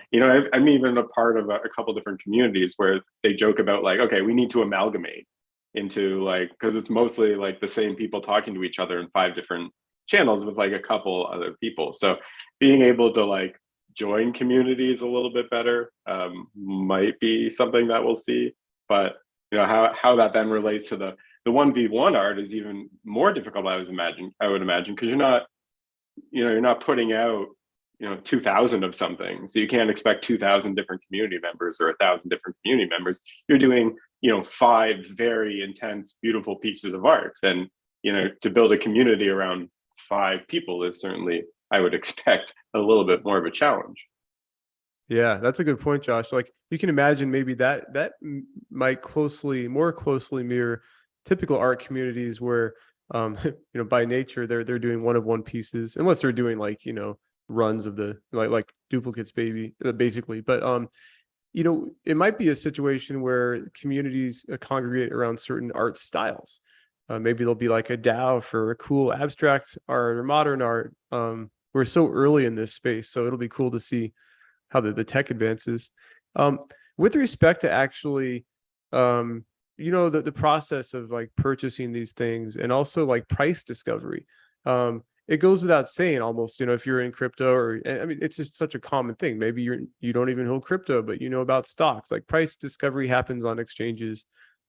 [SPEAKER 2] I'm even a part of a couple different communities where they joke about like, okay, we need to amalgamate into like, because it's mostly like the same people talking to each other in 5 different channels with like a couple other people. So being able to like join communities a little bit better might be something that we'll see. But how that then relates to the 1v1 art is even more difficult, I would imagine, because you're not putting out 2,000 of something, so you can't expect 2,000 different community members or 1,000 different community members. You're doing 5 very intense, beautiful pieces of art, and to build a community around 5 people is certainly, I would expect, a little bit more of a challenge.
[SPEAKER 1] Yeah, that's a good point, Josh. Like you can imagine maybe that might more closely mirror typical art communities where by nature they're doing one-of-one pieces, unless they're doing like runs of the like duplicates basically. But it might be a situation where communities congregate around certain art styles. Maybe there'll be like a DAO for cool abstract art or modern art. We're so early in this space, so it'll be cool to see how the tech advances. With respect to actually the process of like purchasing these things, and also like price discovery. It goes without saying almost, if you're in crypto, or I mean, it's just such a common thing. Maybe you don't even hold crypto, but you know about stocks. Like price discovery happens on exchanges.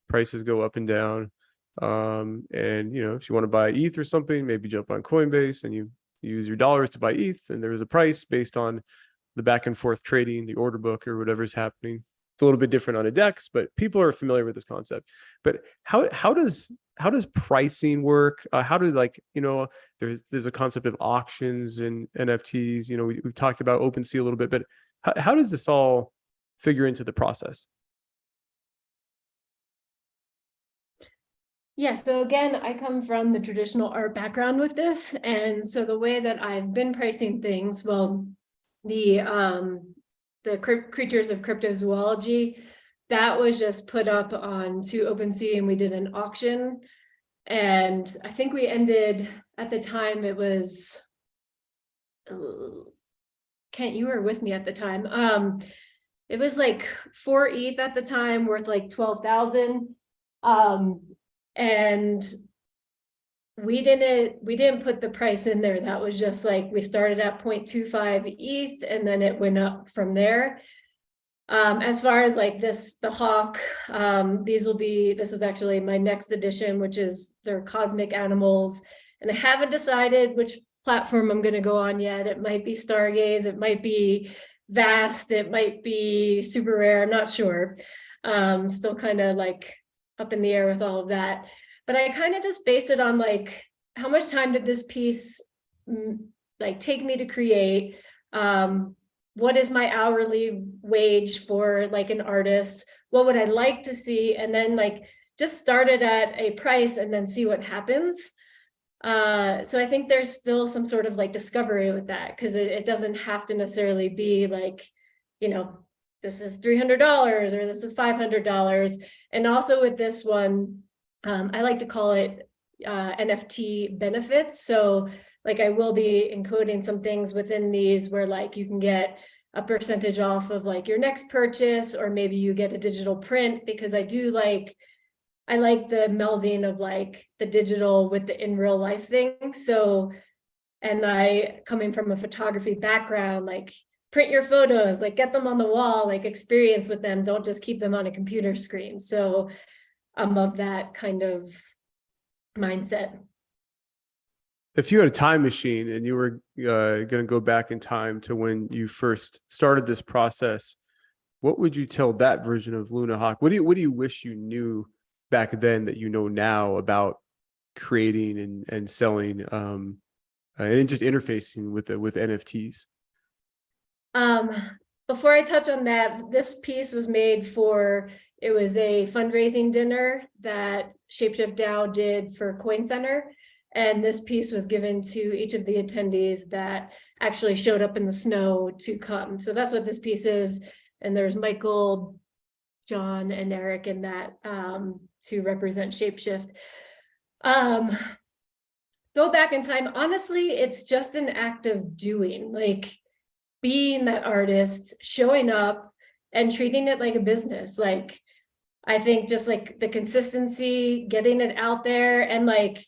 [SPEAKER 1] Prices go up and down. And if you want to buy ETH or something, maybe jump on Coinbase and you use your dollars to buy ETH, and there's a price based on the back and forth trading, the order book, or whatever's happening. It's a little bit different on a DEX, but people are familiar with this concept. But how does pricing work? How do there's a concept of auctions and NFTs. We've talked about OpenSea a little bit, but How does this all figure into the process?
[SPEAKER 6] Yeah, so again, I come from the traditional art background with this. And so the way that I've been pricing things, well, the creatures of cryptozoology, that was just put up onto OpenSea and we did an auction. And I think we ended at the time, it was, Kent, you were with me at the time. It was like 4 ETH at the time, worth like 12,000. And we didn't put the price in there. That was just like, we started at 0.25 ETH and then it went up from there. As far as like the Hawk, this is actually my next edition, which is their cosmic animals. And I haven't decided which platform I'm going to go on yet. It might be Stargaze, it might be Vast, it might be Super Rare, I'm not sure. Still kind of like up in the air with all of that. But I kind of just base it on like, how much time did this piece like take me to create? What is my hourly wage for like an artist? What would I like to see? And then like just start it at a price and then see what happens. So I think there's still some sort of like discovery with that, because it doesn't have to necessarily be like, you know, this is $300 or this is $500. And also with this one, I like to call it NFT benefits. So like I will be encoding some things within these where like you can get a percentage off of like your next purchase, or maybe you get a digital print, because I like the melding of like the digital with the in real life thing. So, and I, coming from a photography background, like print your photos, like get them on the wall, like experience with them. Don't just keep them on a computer screen. So I'm of that kind of mindset.
[SPEAKER 1] If you had a time machine and you were going to go back in time to when you first started this process, what would you tell that version of Luna Hawk? What do you wish you knew back then that you know now about creating and selling and just interfacing with NFTs?
[SPEAKER 6] Before I touch on that, this piece was made for, it was a fundraising dinner that Shapeshift DAO did for Coin Center. And this piece was given to each of the attendees that actually showed up in the snow to come. So that's what this piece is. And there's Michael, John, and Eric in that to represent Shapeshift. Go back in time. Honestly, it's just an act of doing, like being that artist, showing up and treating it like a business. Like, I think just like the consistency, getting it out there, and like,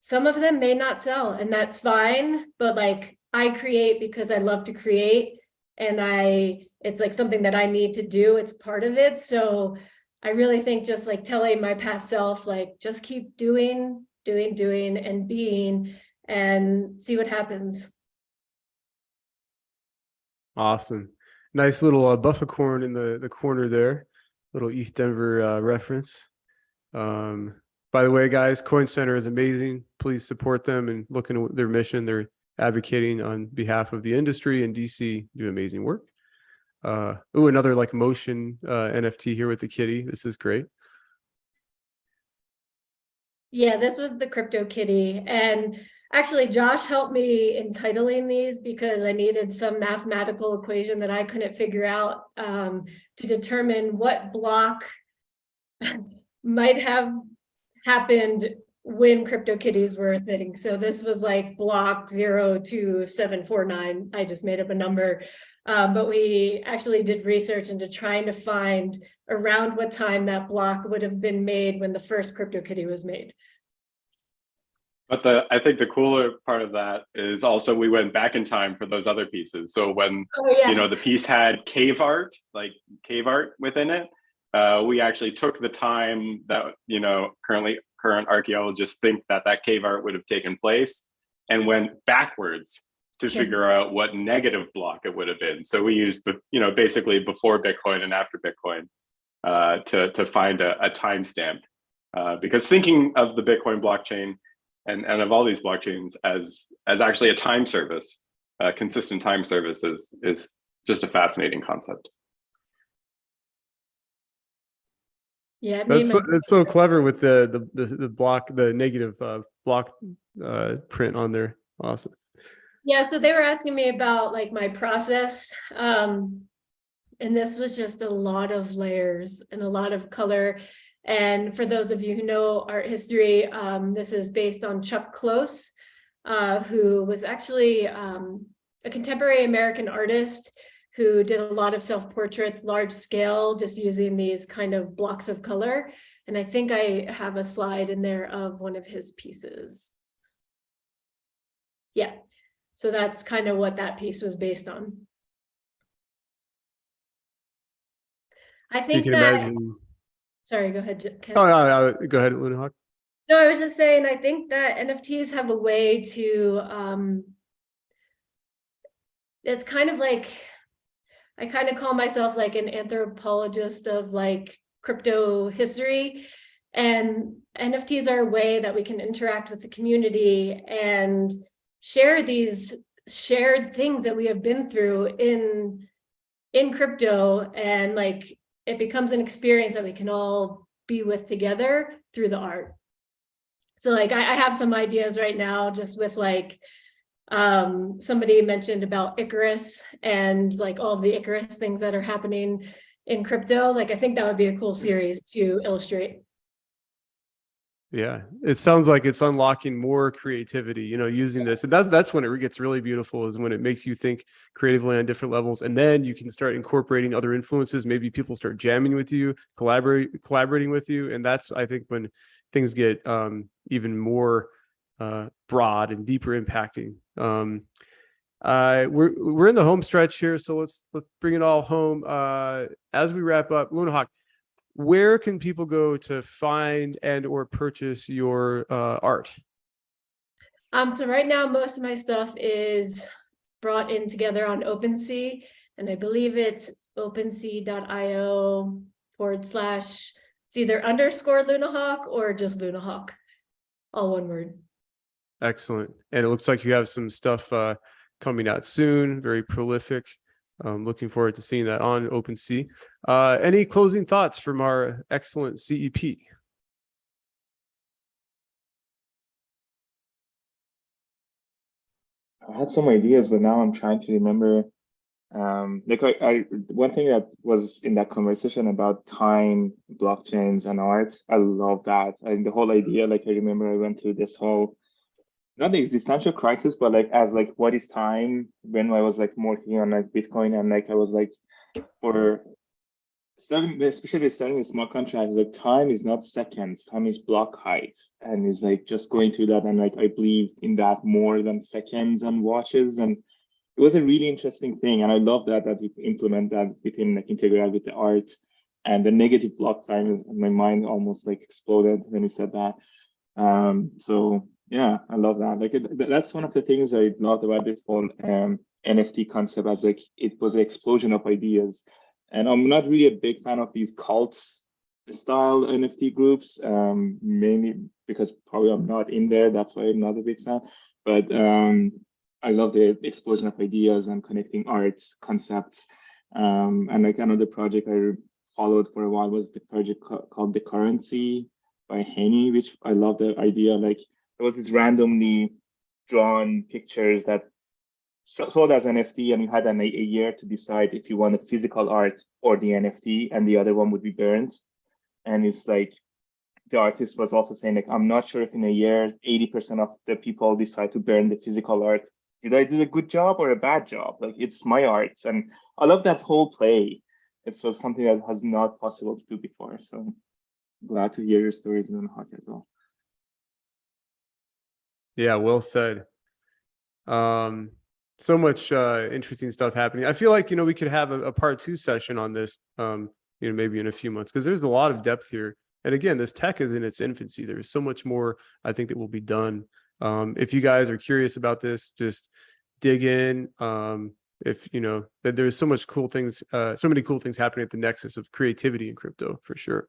[SPEAKER 6] some of them may not sell and that's fine, but like I create because I love to create, and it's like something that I need to do. It's part of it. So I really think just like telling my past self, like just keep doing and being and see what happens.
[SPEAKER 1] Awesome. Nice little buffercorn in the corner there. Little East Denver reference. By the way, guys, Coin Center is amazing. Please support them and look into their mission. They're advocating on behalf of the industry, and DC do amazing work. Another like motion NFT here with the kitty. This is great.
[SPEAKER 6] Yeah, this was the Crypto Kitty. And actually, Josh helped me in titling these because I needed some mathematical equation that I couldn't figure out to determine what block might have happened when CryptoKitties were a thing. So this was like block 02749. I just made up a number. But we actually did research into trying to find around what time that block would have been made when the first CryptoKitty was made.
[SPEAKER 2] But I think the cooler part of that is also we went back in time for those other pieces. So when you know the piece had cave art within it, we actually took the time that current archaeologists think that cave art would have taken place, and went backwards to figure out what negative block it would have been. So we used basically before Bitcoin and after Bitcoin to find a timestamp, because thinking of the Bitcoin blockchain and of all these blockchains as actually a time service consistent time service is just a fascinating concept.
[SPEAKER 6] Yeah,
[SPEAKER 1] That's so clever with the block, the negative block print on there. Awesome.
[SPEAKER 6] Yeah, so they were asking me about like my process. And this was just a lot of layers and a lot of color. And for those of you who know art history, this is based on Chuck Close, who was actually a contemporary American artist who did a lot of self-portraits, large scale, just using these kind of blocks of color. And I think I have a slide in there of one of his pieces. Yeah, so that's kind of what that piece was based on. I
[SPEAKER 1] You
[SPEAKER 6] think
[SPEAKER 1] can
[SPEAKER 6] that,
[SPEAKER 1] imagine.
[SPEAKER 6] sorry, go ahead, Ken.
[SPEAKER 1] Oh, no, go ahead, Luna Hawk.
[SPEAKER 6] No, I was just saying, I think that NFTs have a way to, it's kind of like, I kind of call myself like an anthropologist of like crypto history, and NFTs are a way that we can interact with the community and share these shared things that we have been through in crypto, and like it becomes an experience that we can all be with together through the art. So like I have some ideas right now just with like somebody mentioned about Icarus and like all of the Icarus things that are happening in crypto. Like I think that would be a cool series to illustrate.
[SPEAKER 1] Yeah, it sounds like it's unlocking more creativity, using this. And that's when it gets really beautiful, is when it makes you think creatively on different levels. And then you can start incorporating other influences. Maybe people start jamming with you, collaborating with you. And that's, I think, when things get even more broad and deeper impacting. We're in the home stretch here, so let's bring it all home. As we wrap up, Luna Hawk, where can people go to find and or purchase your art?
[SPEAKER 6] So right now, most of my stuff is brought in together on OpenSea, and I believe it's opensea.io / it's either _ Luna Hawk or just Luna Hawk, all one word.
[SPEAKER 1] Excellent. And it looks like you have some stuff coming out soon, very prolific. Looking forward to seeing that on OpenSea. Any closing thoughts from our excellent CEP?
[SPEAKER 4] I had some ideas, but now I'm trying to remember. Like one thing that was in that conversation about time, blockchains, and art, I love that. And the whole idea, like I remember I went through this whole, not the existential crisis, but like as like what is time, when I was like more keen on like Bitcoin, and like I was like, for starting, especially starting in smart contracts, like time is not seconds, time is block height, and it's like just going through that, and like I believed in that more than seconds and watches, and it was a really interesting thing, and I love that you implement that within, like, integrate with the art. And the negative block time, my mind almost like exploded when you said that. So yeah, I love that. Like that's one of the things I loved about this whole NFT concept, as like it was an explosion of ideas. And I'm not really a big fan of these cults style NFT groups, mainly because probably I'm not in there. That's why I'm not a big fan. But I love the explosion of ideas and connecting arts concepts. And like another project I followed for a while was the project called The Currency by Henny, which I love the idea. Like there was this randomly drawn pictures that sold as NFT, and you had a year to decide if you wanted physical art or the NFT, and the other one would be burned. And it's like the artist was also saying, like, I'm not sure if in a year 80% of the people decide to burn the physical art. Did I do a good job or a bad job? Like, it's my arts. And I love that whole play. It was something that was not possible to do before. So glad to hear your stories in Hawk as well.
[SPEAKER 1] Yeah, well said. So much interesting stuff happening. I feel like, we could have a part 2 session on this, maybe in a few months, because there's a lot of depth here. And again, this tech is in its infancy. There's so much more, I think, that will be done. If you guys are curious about this, just dig in. If that there's so many cool things happening at the nexus of creativity in crypto, for sure.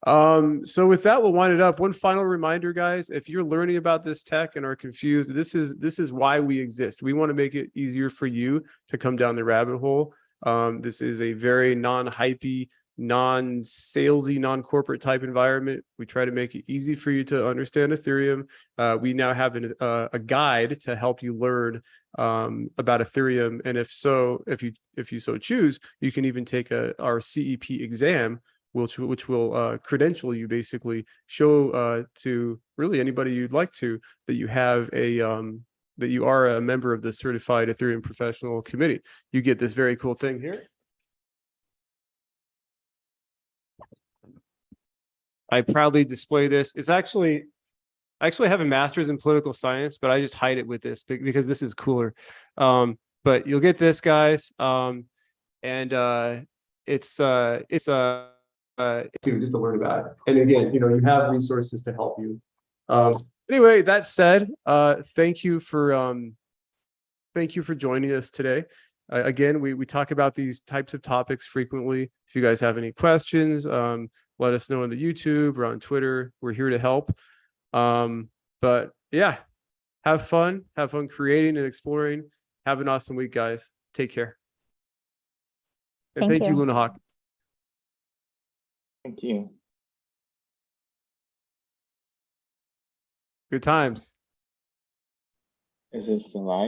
[SPEAKER 1] So with that, we'll wind it up. One final reminder, guys, if you're learning about this tech and are confused, this is why we exist. We want to make it easier for you to come down the rabbit hole. This is a very non-hypey, non-salesy, non-corporate type environment. We try to make it easy for you to understand Ethereum. We now have a guide to help you learn about Ethereum, and if you so choose, you can even take our CEP exam, which will credential you, basically show to really anybody you'd like to that you have that you are a member of the Certified Ethereum Professional Committee. You get this very cool thing here. I proudly display this. I actually have a master's in political science, but I just hide it with this because this is cooler. But you'll get this, guys. And it's just to learn about it. And again, you have resources to help you. Anyway, that said, thank you for joining us today. Again, we talk about these types of topics frequently. If you guys have any questions, let us know on the YouTube or on Twitter. We're here to help. But yeah, have fun creating and exploring. Have an awesome week, guys. Take care. And thank you, Luna Hawk.
[SPEAKER 4] Thank you.
[SPEAKER 1] Good times.
[SPEAKER 4] Is this the live?